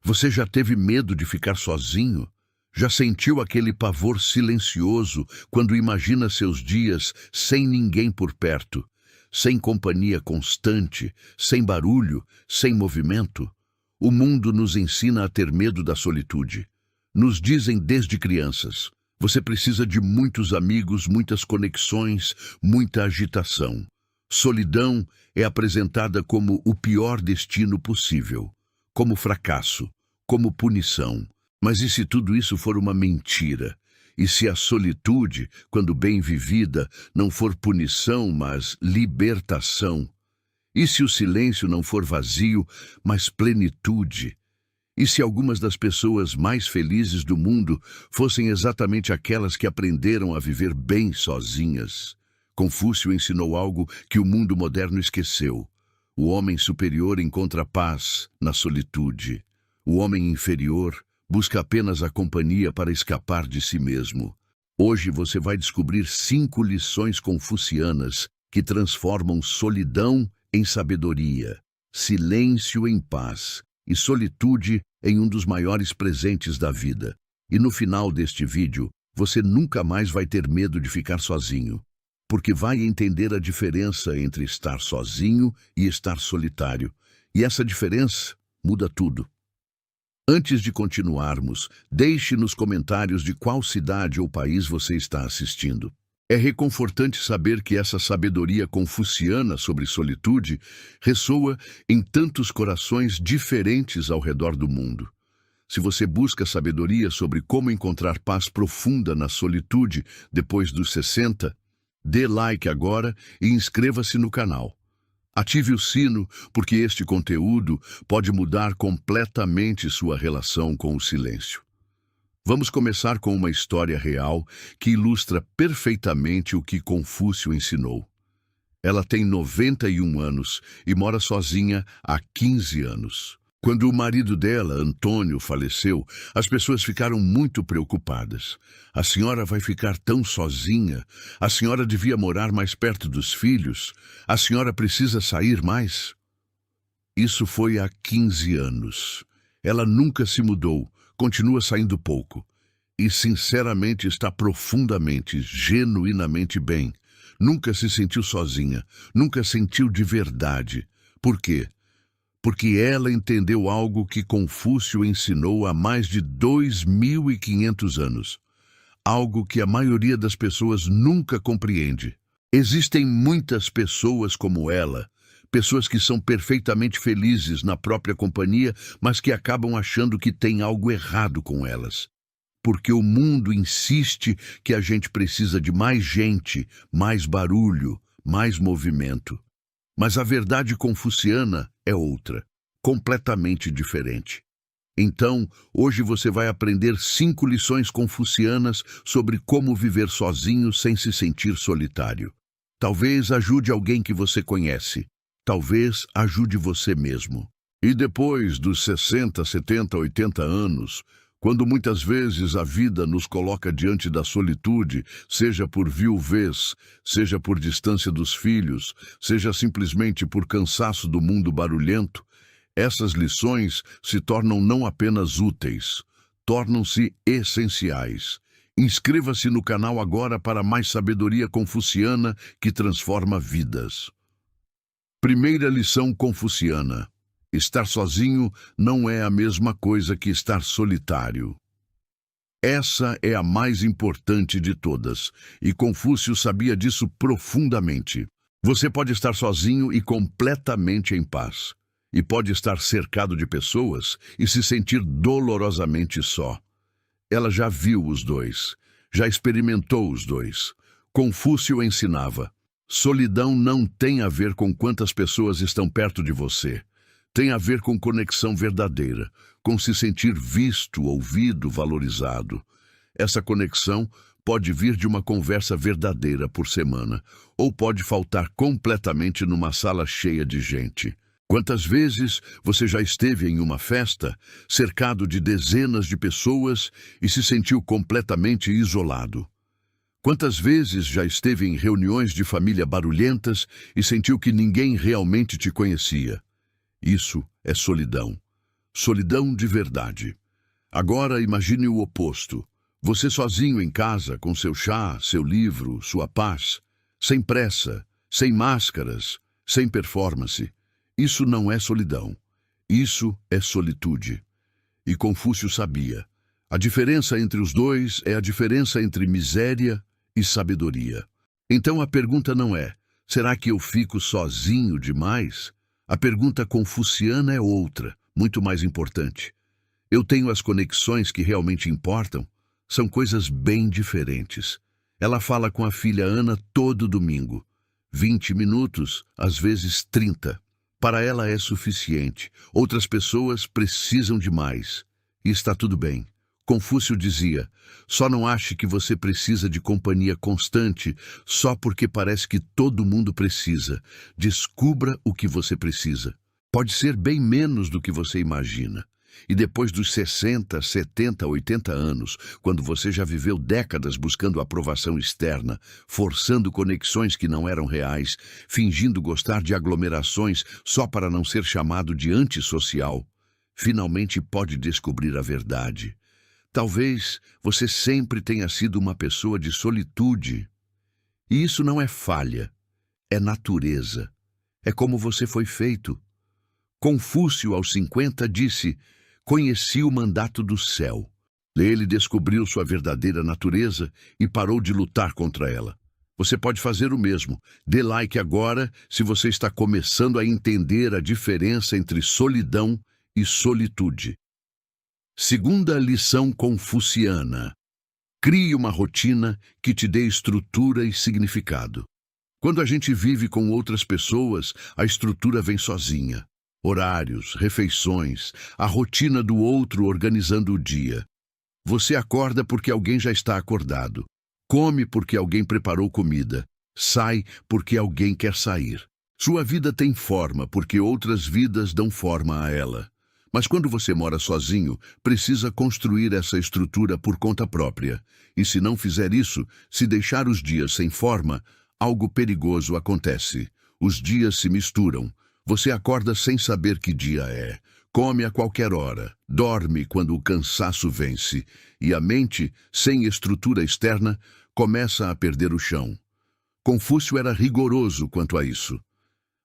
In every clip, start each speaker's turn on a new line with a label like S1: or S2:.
S1: Você já teve medo de ficar sozinho? Já sentiu aquele pavor silencioso quando imagina seus dias sem ninguém por perto, sem companhia constante, sem barulho, sem movimento? O mundo nos ensina a ter medo da solitude. Nos dizem desde crianças: você precisa de muitos amigos, muitas conexões, muita agitação. Solidão é apresentada como o pior destino possível, como fracasso, como punição. Mas e se tudo isso for uma mentira? E se a solitude, quando bem vivida, não for punição, mas libertação? E se o silêncio não for vazio, mas plenitude? E se algumas das pessoas mais felizes do mundo fossem exatamente aquelas que aprenderam a viver bem sozinhas? Confúcio ensinou algo que o mundo moderno esqueceu. O homem superior encontra paz na solitude. O homem inferior busca apenas a companhia para escapar de si mesmo. Hoje você vai descobrir 5 lições confucianas que transformam solidão em sabedoria, silêncio em paz e solitude em um dos maiores presentes da vida. E no final deste vídeo, você nunca mais vai ter medo de ficar sozinho, porque vai entender a diferença entre estar sozinho e estar solitário. E essa diferença muda tudo. Antes de continuarmos, deixe nos comentários de qual cidade ou país você está assistindo. É reconfortante saber que essa sabedoria confuciana sobre solitude ressoa em tantos corações diferentes ao redor do mundo. Se você busca sabedoria sobre como encontrar paz profunda na solitude depois dos 60, dê like agora e inscreva-se no canal. Ative o sino, porque este conteúdo pode mudar completamente sua relação com o silêncio. Vamos começar com uma história real que ilustra perfeitamente o que Confúcio ensinou. Ela tem 91 anos e mora sozinha há 15 anos. Quando o marido dela, Antônio, faleceu, as pessoas ficaram muito preocupadas. A senhora vai ficar tão sozinha? A senhora devia morar mais perto dos filhos? A senhora precisa sair mais? Isso foi há 15 anos. Ela nunca se mudou, continua saindo pouco. E sinceramente está profundamente, genuinamente bem. Nunca se sentiu sozinha, nunca sentiu de verdade. Por quê? Porque ela entendeu algo que Confúcio ensinou há mais de 2.500 anos. Algo que a maioria das pessoas nunca compreende. Existem muitas pessoas como ela, pessoas que são perfeitamente felizes na própria companhia, mas que acabam achando que tem algo errado com elas. Porque o mundo insiste que a gente precisa de mais gente, mais barulho, mais movimento. Mas a verdade confuciana é outra, completamente diferente. Então, hoje você vai aprender 5 lições confucianas sobre como viver sozinho sem se sentir solitário. Talvez ajude alguém que você conhece. Talvez ajude você mesmo. E depois dos 60, 70, 80 anos, quando muitas vezes a vida nos coloca diante da solitude, seja por viuvez, seja por distância dos filhos, seja simplesmente por cansaço do mundo barulhento, essas lições se tornam não apenas úteis, tornam-se essenciais. Inscreva-se no canal agora para mais sabedoria confuciana que transforma vidas. Primeira lição confuciana. Estar sozinho não é a mesma coisa que estar solitário. Essa é a mais importante de todas, e Confúcio sabia disso profundamente. Você pode estar sozinho e completamente em paz, e pode estar cercado de pessoas e se sentir dolorosamente só. Ela já viu os dois, já experimentou os dois. Confúcio ensinava: solidão não tem a ver com quantas pessoas estão perto de você. Tem a ver com conexão verdadeira, com se sentir visto, ouvido, valorizado. Essa conexão pode vir de uma conversa verdadeira por semana, ou pode faltar completamente numa sala cheia de gente. Quantas vezes você já esteve em uma festa, cercado de dezenas de pessoas e se sentiu completamente isolado? Quantas vezes já esteve em reuniões de família barulhentas e sentiu que ninguém realmente te conhecia? Isso é solidão. solidão de verdade. Agora imagine o oposto. Você sozinho em casa, com seu chá, seu livro, sua paz, sem pressa, sem máscaras, sem performance. Isso não é solidão. Isso é solitude. E Confúcio sabia. A diferença entre os dois é a diferença entre miséria e sabedoria. Então a pergunta não é: será que eu fico sozinho demais? A pergunta confuciana é outra, muito mais importante. Eu tenho as conexões que realmente importam? São coisas bem diferentes. Ela fala com a filha Ana todo domingo. 20 minutos, às vezes 30. Para ela é suficiente. Outras pessoas precisam de mais. E está tudo bem. Confúcio dizia: só não ache que você precisa de companhia constante só porque parece que todo mundo precisa. Descubra o que você precisa. Pode ser bem menos do que você imagina. E depois dos 60, 70, 80 anos, quando você já viveu décadas buscando aprovação externa, forçando conexões que não eram reais, fingindo gostar de aglomerações só para não ser chamado de antissocial, finalmente pode descobrir a verdade. Talvez você sempre tenha sido uma pessoa de solitude. E isso não é falha, é natureza. É como você foi feito. Confúcio, aos 50, disse: conheci o mandato do céu. Ele descobriu sua verdadeira natureza e parou de lutar contra ela. Você pode fazer o mesmo. Dê like agora se você está começando a entender a diferença entre solidão e solitude. Segunda lição confuciana: crie uma rotina que te dê estrutura e significado. Quando a gente vive com outras pessoas, a estrutura vem sozinha. Horários, refeições, a rotina do outro organizando o dia. Você acorda porque alguém já está acordado. Come porque alguém preparou comida. Sai porque alguém quer sair. Sua vida tem forma porque outras vidas dão forma a ela. Mas quando você mora sozinho, precisa construir essa estrutura por conta própria. E se não fizer isso, se deixar os dias sem forma, algo perigoso acontece. Os dias se misturam. Você acorda sem saber que dia é. Come a qualquer hora. Dorme quando o cansaço vence. E a mente, sem estrutura externa, começa a perder o chão. Confúcio era rigoroso quanto a isso.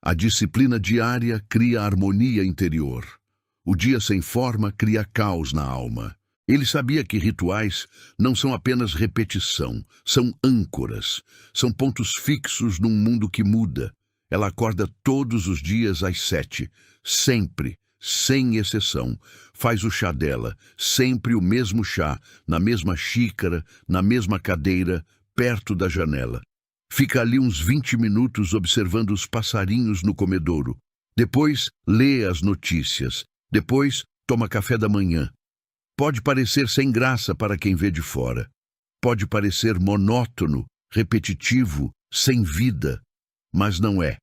S1: A disciplina diária cria harmonia interior. O dia sem forma cria caos na alma. Ele sabia que rituais não são apenas repetição, são âncoras, são pontos fixos num mundo que muda. Ela acorda todos os dias às 7, sempre, sem exceção. Faz o chá dela, sempre o mesmo chá, na mesma xícara, na mesma cadeira, perto da janela. Fica ali uns 20 minutos observando os passarinhos no comedouro. Depois, lê as notícias. Depois, toma café da manhã. Pode parecer sem graça para quem vê de fora. Pode parecer monótono, repetitivo, sem vida. Mas não é.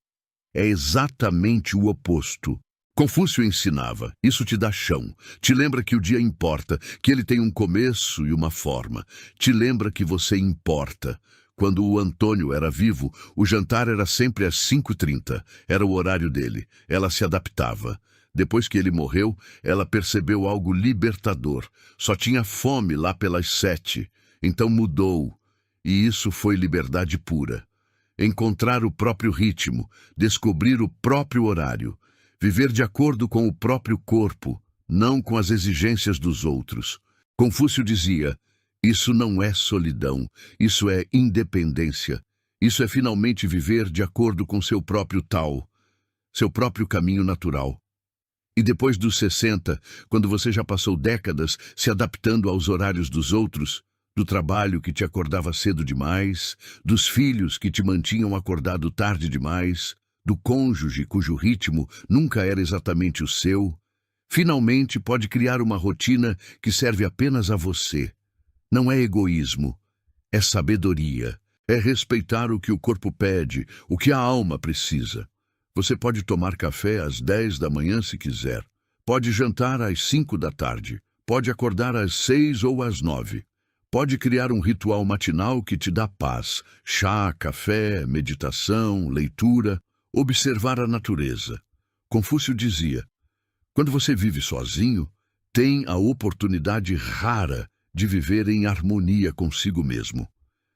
S1: É exatamente o oposto. Confúcio ensinava: isso te dá chão. Te lembra que o dia importa, que ele tem um começo e uma forma. Te lembra que você importa. Quando o Antônio era vivo, o jantar era sempre às 5h30. Era o horário dele. Ela se adaptava. Depois que ele morreu, ela percebeu algo libertador. Só tinha fome lá pelas 7. Então mudou. E isso foi liberdade pura. Encontrar o próprio ritmo, descobrir o próprio horário, viver de acordo com o próprio corpo, não com as exigências dos outros. Confúcio dizia: isso não é solidão, isso é independência. Isso é finalmente viver de acordo com seu próprio tal, seu próprio caminho natural. E depois dos 60, quando você já passou décadas se adaptando aos horários dos outros, do trabalho que te acordava cedo demais, dos filhos que te mantinham acordado tarde demais, do cônjuge cujo ritmo nunca era exatamente o seu, finalmente pode criar uma rotina que serve apenas a você. Não é egoísmo, é sabedoria, é respeitar o que o corpo pede, o que a alma precisa. Você pode tomar café às 10 da manhã se quiser, pode jantar às 5 da tarde, pode acordar às 6 ou às 9. Pode criar um ritual matinal que te dá paz, chá, café, meditação, leitura, observar a natureza. Confúcio dizia: Quando você vive sozinho, tem a oportunidade rara de viver em harmonia consigo mesmo.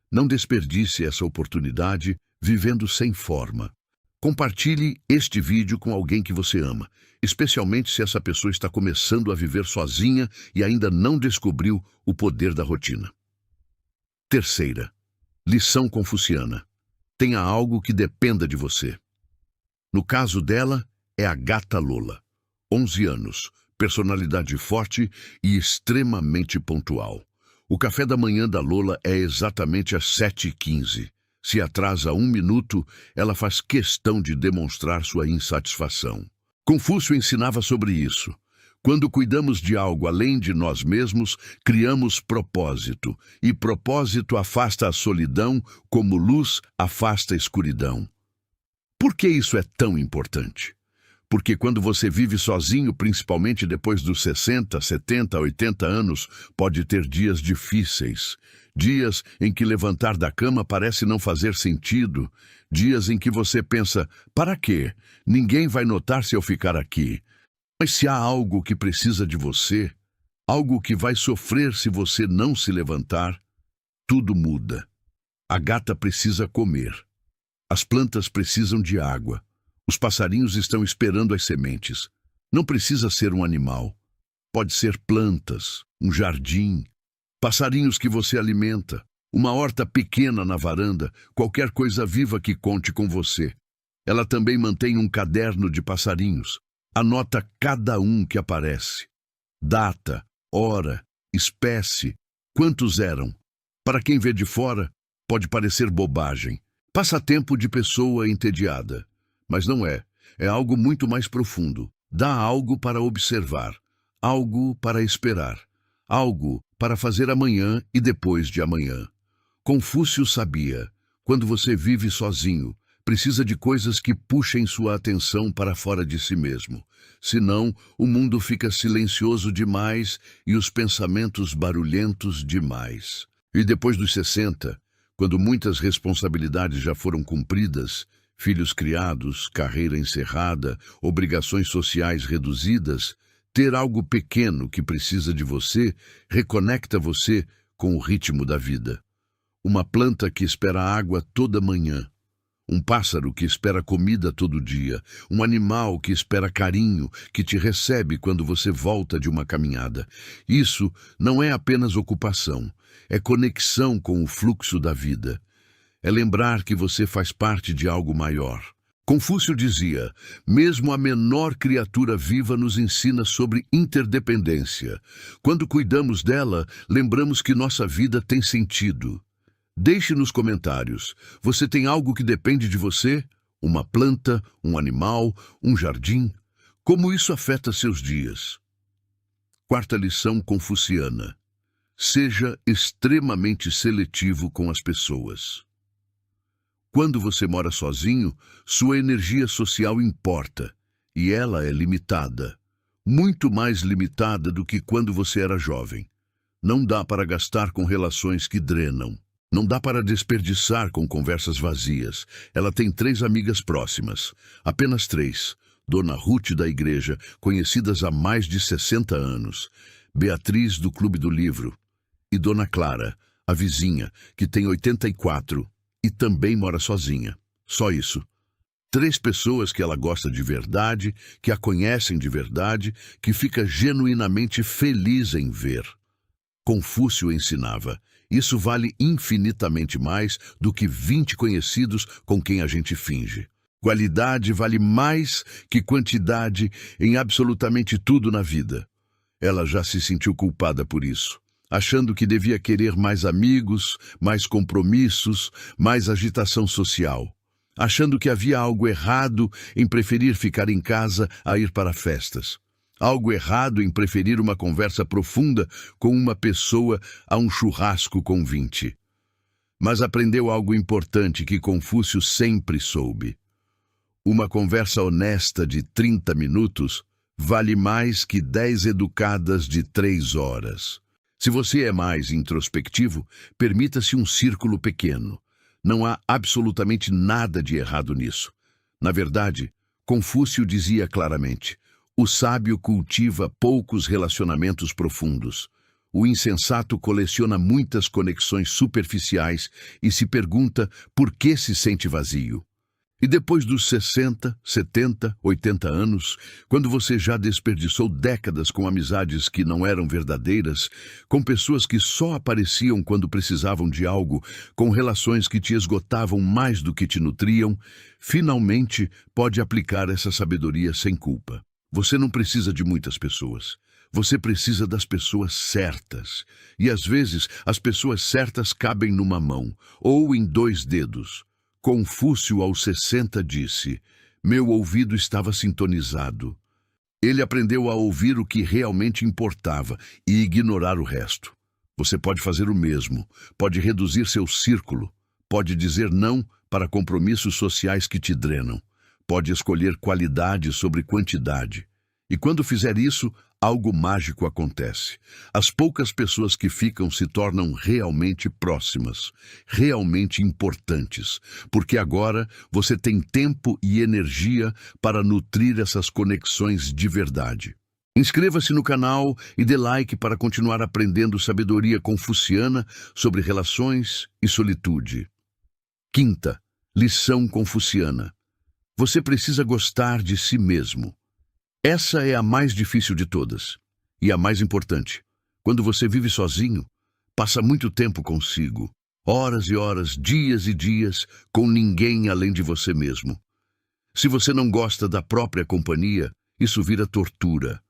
S1: Não desperdice essa oportunidade vivendo sem forma. Compartilhe este vídeo com alguém que você ama, especialmente se essa pessoa está começando a viver sozinha e ainda não descobriu o poder da rotina. Terceira, lição confuciana. Tenha algo que dependa de você. No caso dela, é a gata Lola. 11 anos, personalidade forte e extremamente pontual. O café da manhã da Lola é exatamente às 7h15. Se atrasa 1 minuto, ela faz questão de demonstrar sua insatisfação. Confúcio ensinava sobre isso. Quando cuidamos de algo além de nós mesmos, criamos propósito. E propósito afasta a solidão, como luz afasta a escuridão. Por que isso é tão importante? Porque quando você vive sozinho, principalmente depois dos 60, 70, 80 anos, pode ter dias difíceis. Dias em que levantar da cama parece não fazer sentido. Dias em que você pensa, para quê? Ninguém vai notar se eu ficar aqui. Mas se há algo que precisa de você, algo que vai sofrer se você não se levantar, tudo muda. A gata precisa comer. As plantas precisam de água. Os passarinhos estão esperando as sementes. Não precisa ser um animal. Pode ser plantas, um jardim, passarinhos que você alimenta, uma horta pequena na varanda, qualquer coisa viva que conte com você. Ela também mantém um caderno de passarinhos. Anota cada um que aparece. Data, hora, espécie, quantos eram. Para quem vê de fora, pode parecer bobagem. Passatempo de pessoa entediada. Mas não é. É algo muito mais profundo. Dá algo para observar, algo para esperar, algo para fazer amanhã e depois de amanhã. Confúcio sabia, quando você vive sozinho, precisa de coisas que puxem sua atenção para fora de si mesmo. Senão, o mundo fica silencioso demais e os pensamentos barulhentos demais. E depois dos 60, quando muitas responsabilidades já foram cumpridas, filhos criados, carreira encerrada, obrigações sociais reduzidas, ter algo pequeno que precisa de você reconecta você com o ritmo da vida. Uma planta que espera água toda manhã. Um pássaro que espera comida todo dia. Um animal que espera carinho, que te recebe quando você volta de uma caminhada. Isso não é apenas ocupação, é conexão com o fluxo da vida. É lembrar que você faz parte de algo maior. Confúcio dizia, mesmo a menor criatura viva nos ensina sobre interdependência. Quando cuidamos dela, lembramos que nossa vida tem sentido. Deixe nos comentários, você tem algo que depende de você? Uma planta, um animal, um jardim? Como isso afeta seus dias? Quarta lição confuciana. Seja extremamente seletivo com as pessoas. Quando você mora sozinho, sua energia social importa, e ela é limitada. Muito mais limitada do que quando você era jovem. Não dá para gastar com relações que drenam. Não dá para desperdiçar com conversas vazias. Ela tem 3 amigas próximas. Apenas 3. Dona Ruth da igreja, conhecidas há mais de 60 anos. Beatriz do Clube do Livro. E Dona Clara, a vizinha, que tem 84 e também mora sozinha. Só isso. 3 pessoas que ela gosta de verdade, que a conhecem de verdade, que fica genuinamente feliz em ver. Confúcio ensinava, isso vale infinitamente mais do que 20 conhecidos com quem a gente finge. Qualidade vale mais que quantidade em absolutamente tudo na vida. Ela já se sentiu culpada por isso, achando que devia querer mais amigos, mais compromissos, mais agitação social. Achando que havia algo errado em preferir ficar em casa a ir para festas. Algo errado em preferir uma conversa profunda com uma pessoa a um churrasco com 20. Mas aprendeu algo importante que Confúcio sempre soube. Uma conversa honesta de 30 minutos vale mais que 10 educadas de 3 horas. Se você é mais introspectivo, permita-se um círculo pequeno. Não há absolutamente nada de errado nisso. Na verdade, Confúcio dizia claramente, O sábio cultiva poucos relacionamentos profundos. O insensato coleciona muitas conexões superficiais e se pergunta por que se sente vazio. E depois dos 60, 70, 80 anos, quando você já desperdiçou décadas com amizades que não eram verdadeiras, com pessoas que só apareciam quando precisavam de algo, com relações que te esgotavam mais do que te nutriam, finalmente pode aplicar essa sabedoria sem culpa. Você não precisa de muitas pessoas. Você precisa das pessoas certas. E às vezes, as pessoas certas cabem numa mão, ou em 2 dedos. Confúcio, aos 60, disse: meu ouvido estava sintonizado. Ele aprendeu a ouvir o que realmente importava e ignorar o resto. Você pode fazer o mesmo, pode reduzir seu círculo, pode dizer não para compromissos sociais que te drenam, pode escolher qualidade sobre quantidade. E quando fizer isso, algo mágico acontece. As poucas pessoas que ficam se tornam realmente próximas, realmente importantes, porque agora você tem tempo e energia para nutrir essas conexões de verdade. Inscreva-se no canal e dê like para continuar aprendendo sabedoria confuciana sobre relações e solitude. 5ª lição confuciana. Você precisa gostar de si mesmo. Essa é a mais difícil de todas, e a mais importante. Quando você vive sozinho, passa muito tempo consigo, horas e horas, dias e dias, com ninguém além de você mesmo. Se você não gosta da própria companhia, isso vira tortura.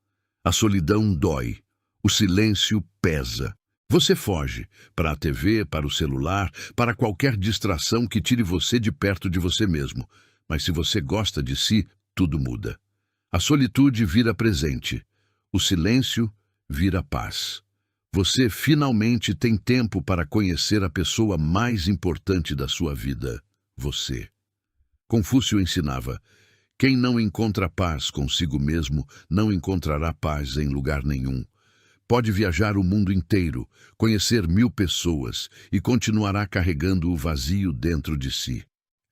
S1: A solidão dói, o silêncio pesa. Você foge para a TV, para o celular, para qualquer distração que tire você de perto de você mesmo. Mas se você gosta de si, tudo muda. A solitude vira presente, o silêncio vira paz. Você finalmente tem tempo para conhecer a pessoa mais importante da sua vida, você. Confúcio ensinava: quem não encontra paz consigo mesmo não encontrará paz em lugar nenhum. Pode viajar o mundo inteiro, conhecer 1000 pessoas e continuará carregando o vazio dentro de si.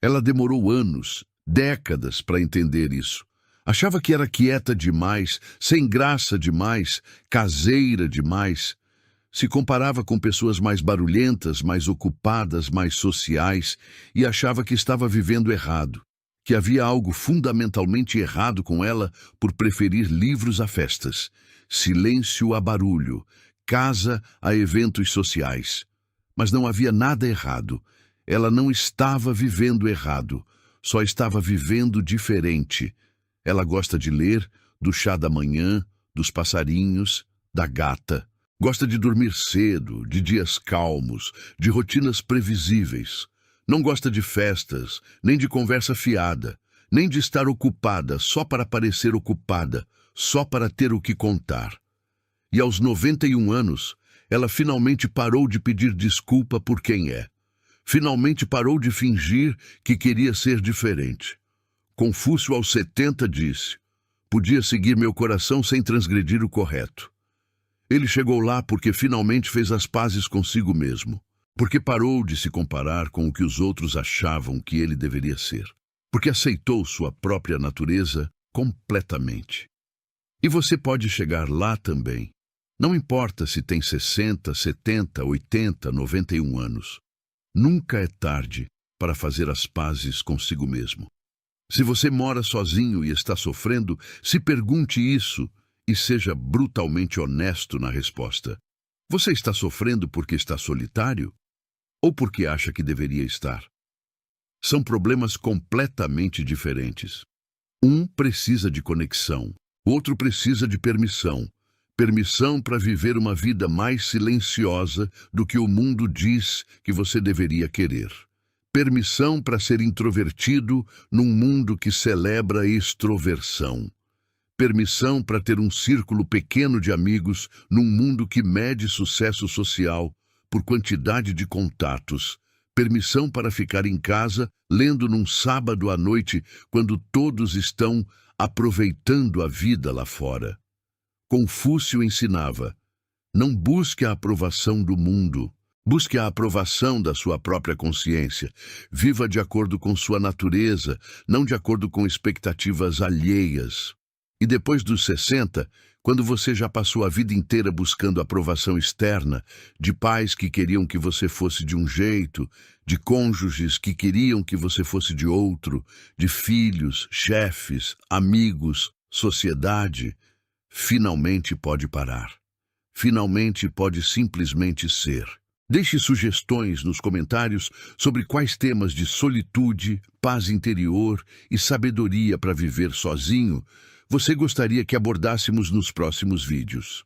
S1: Ela demorou anos, décadas para entender isso. Achava que era quieta demais, sem graça demais, caseira demais. Se comparava com pessoas mais barulhentas, mais ocupadas, mais sociais, e achava que estava vivendo errado, que havia algo fundamentalmente errado com ela por preferir livros a festas, silêncio a barulho, casa a eventos sociais. Mas não havia nada errado. Ela não estava vivendo errado, só estava vivendo diferente. Ela gosta de ler, do chá da manhã, dos passarinhos, da gata. Gosta de dormir cedo, de dias calmos, de rotinas previsíveis. Não gosta de festas, nem de conversa fiada, nem de estar ocupada só para parecer ocupada, só para ter o que contar. E aos 91 anos, ela finalmente parou de pedir desculpa por quem é. Finalmente parou de fingir que queria ser diferente. Confúcio, aos 70, disse: podia seguir meu coração sem transgredir o correto. Ele chegou lá porque finalmente fez as pazes consigo mesmo, porque parou de se comparar com o que os outros achavam que ele deveria ser, porque aceitou sua própria natureza completamente. E você pode chegar lá também. Não importa se tem 60, 70, 80, 91 anos. Nunca é tarde para fazer as pazes consigo mesmo. Se você mora sozinho e está sofrendo, se pergunte isso e seja brutalmente honesto na resposta. Você está sofrendo porque está solitário? Ou porque acha que deveria estar? São problemas completamente diferentes. Um precisa de conexão, o outro precisa de permissão. Permissão para viver uma vida mais silenciosa do que o mundo diz que você deveria querer. Permissão para ser introvertido num mundo que celebra extroversão. Permissão para ter um círculo pequeno de amigos num mundo que mede sucesso social por quantidade de contatos. Permissão para ficar em casa lendo num sábado à noite quando todos estão aproveitando a vida lá fora. Confúcio ensinava: não busque a aprovação do mundo. Busque a aprovação da sua própria consciência. Viva de acordo com sua natureza, não de acordo com expectativas alheias. E depois dos 60, quando você já passou a vida inteira buscando aprovação externa, de pais que queriam que você fosse de um jeito, de cônjuges que queriam que você fosse de outro, de filhos, chefes, amigos, sociedade, finalmente pode parar. Finalmente pode simplesmente ser. Deixe sugestões nos comentários sobre quais temas de solitude, paz interior e sabedoria para viver sozinho você gostaria que abordássemos nos próximos vídeos.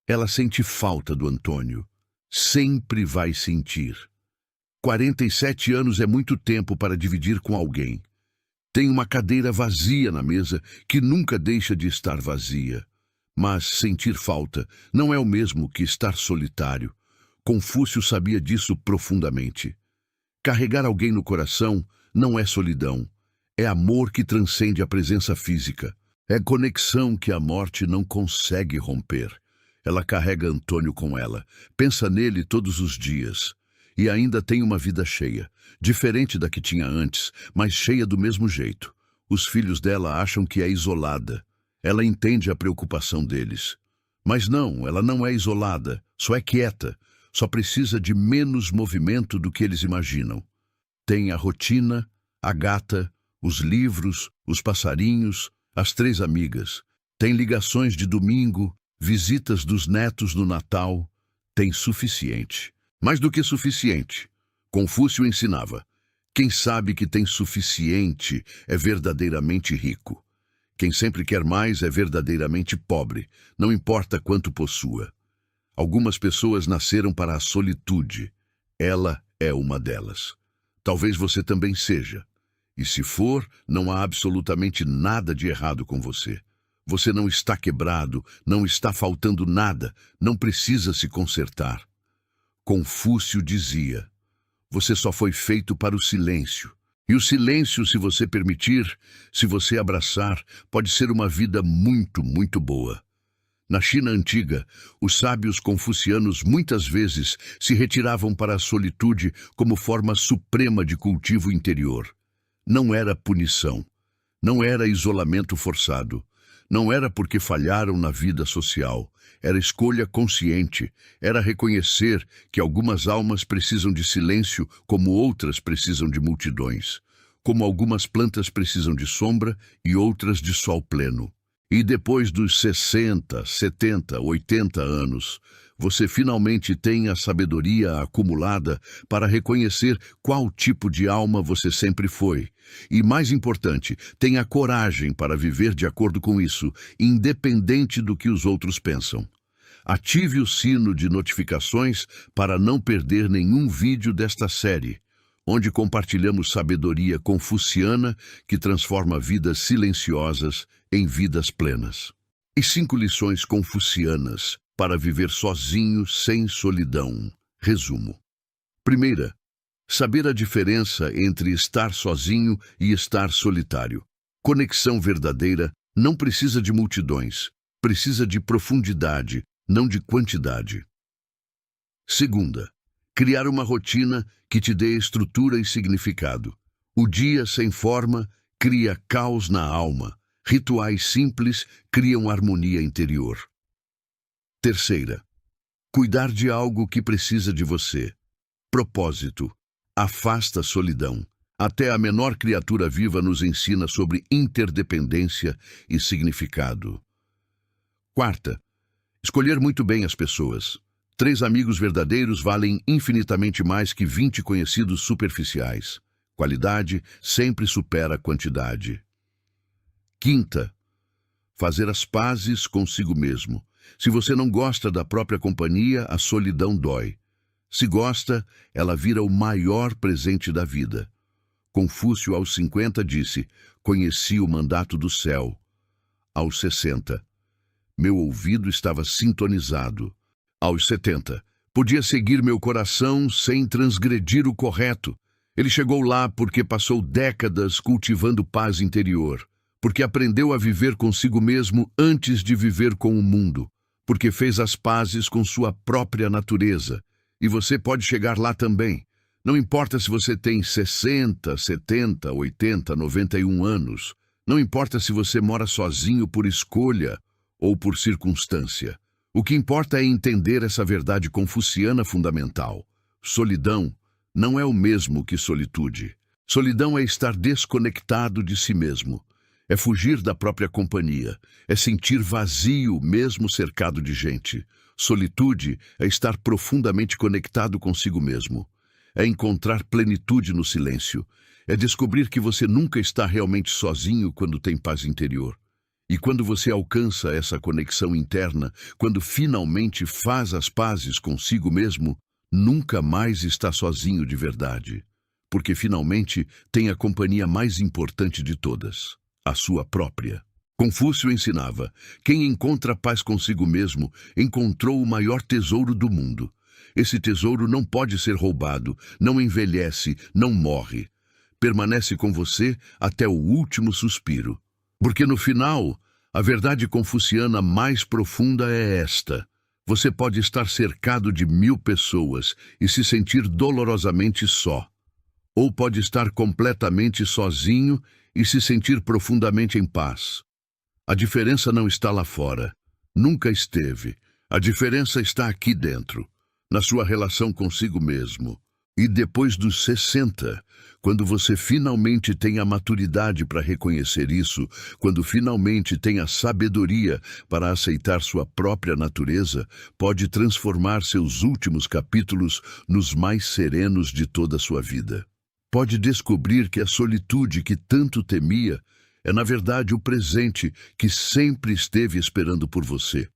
S1: Ela sente falta do Antônio. Sempre vai sentir. 47 anos é muito tempo para dividir com alguém. Tem uma cadeira vazia na mesa que nunca deixa de estar vazia. Mas sentir falta não é o mesmo que estar solitário. Confúcio sabia disso profundamente. Carregar alguém no coração não é solidão. É amor que transcende a presença física. É conexão que a morte não consegue romper. Ela carrega Antônio com ela, pensa nele todos os dias. E ainda tem uma vida cheia, diferente da que tinha antes, mas cheia do mesmo jeito. Os filhos dela acham que é isolada. Ela entende a preocupação deles. Mas não, ela não é isolada, só é quieta. Só precisa de menos movimento do que eles imaginam. Tem a rotina, a gata, os livros, os passarinhos, as 3 amigas. Tem ligações de domingo, visitas dos netos no Natal. Tem suficiente. Mais do que suficiente. Confúcio ensinava: quem sabe que tem suficiente é verdadeiramente rico. Quem sempre quer mais é verdadeiramente pobre, não importa quanto possua. Algumas pessoas nasceram para a solitude. Ela é uma delas. Talvez você também seja. E se for, não há absolutamente nada de errado com você. Você não está quebrado, não está faltando nada, não precisa se consertar. Confúcio dizia: você só foi feito para o silêncio. E o silêncio, se você permitir, se você abraçar, pode ser uma vida muito, muito boa. Na China antiga, os sábios confucianos muitas vezes se retiravam para a solitude como forma suprema de cultivo interior. Não era punição, não era isolamento forçado, não era porque falharam na vida social, era escolha consciente, era reconhecer que algumas almas precisam de silêncio como outras precisam de multidões, como algumas plantas precisam de sombra e outras de sol pleno. E depois dos 60, 70, 80 anos, você finalmente tem a sabedoria acumulada para reconhecer qual tipo de alma você sempre foi. E, mais importante, tem a coragem para viver de acordo com isso, independente do que os outros pensam. Ative o sino de notificações para não perder nenhum vídeo desta série, onde compartilhamos sabedoria confuciana que transforma vidas silenciosas em vidas plenas. E 5 lições confucianas para viver sozinho sem solidão. Resumo. Primeira, saber a diferença entre estar sozinho e estar solitário. Conexão verdadeira não precisa de multidões, precisa de profundidade, não de quantidade. Segunda, criar uma rotina que te dê estrutura e significado. O dia sem forma cria caos na alma. Rituais simples criam harmonia interior. Terceira, cuidar de algo que precisa de você. Propósito. Afasta a solidão. Até a menor criatura viva nos ensina sobre interdependência e significado. Quarta, escolher muito bem as pessoas. 3 amigos verdadeiros valem infinitamente mais que 20 conhecidos superficiais. Qualidade sempre supera a quantidade. Quinta, fazer as pazes consigo mesmo. Se você não gosta da própria companhia, a solidão dói. Se gosta, ela vira o maior presente da vida. Confúcio, aos 50, disse: conheci o mandato do céu. Aos 60, meu ouvido estava sintonizado. Aos 70, podia seguir meu coração sem transgredir o correto. Ele chegou lá porque passou décadas cultivando paz interior, porque aprendeu a viver consigo mesmo antes de viver com o mundo, porque fez as pazes com sua própria natureza. E você pode chegar lá também. Não importa se você tem 60, 70, 80, 91 anos. Não importa se você mora sozinho por escolha ou por circunstância. O que importa é entender essa verdade confuciana fundamental. Solidão não é o mesmo que solitude. Solidão é estar desconectado de si mesmo. É fugir da própria companhia. É sentir vazio mesmo cercado de gente. Solitude é estar profundamente conectado consigo mesmo. É encontrar plenitude no silêncio. É descobrir que você nunca está realmente sozinho quando tem paz interior. E quando você alcança essa conexão interna, quando finalmente faz as pazes consigo mesmo, nunca mais está sozinho de verdade. Porque finalmente tem a companhia mais importante de todas, a sua própria. Confúcio ensinava: quem encontra paz consigo mesmo, encontrou o maior tesouro do mundo. Esse tesouro não pode ser roubado, não envelhece, não morre. Permanece com você até o último suspiro. Porque no final, a verdade confuciana mais profunda é esta: você pode estar cercado de 1000 pessoas e se sentir dolorosamente só. Ou pode estar completamente sozinho e se sentir profundamente em paz. A diferença não está lá fora. Nunca esteve. A diferença está aqui dentro, na sua relação consigo mesmo. E depois dos 60, quando você finalmente tem a maturidade para reconhecer isso, quando finalmente tem a sabedoria para aceitar sua própria natureza, pode transformar seus últimos capítulos nos mais serenos de toda a sua vida. Pode descobrir que a solitude que tanto temia é, na verdade, o presente que sempre esteve esperando por você.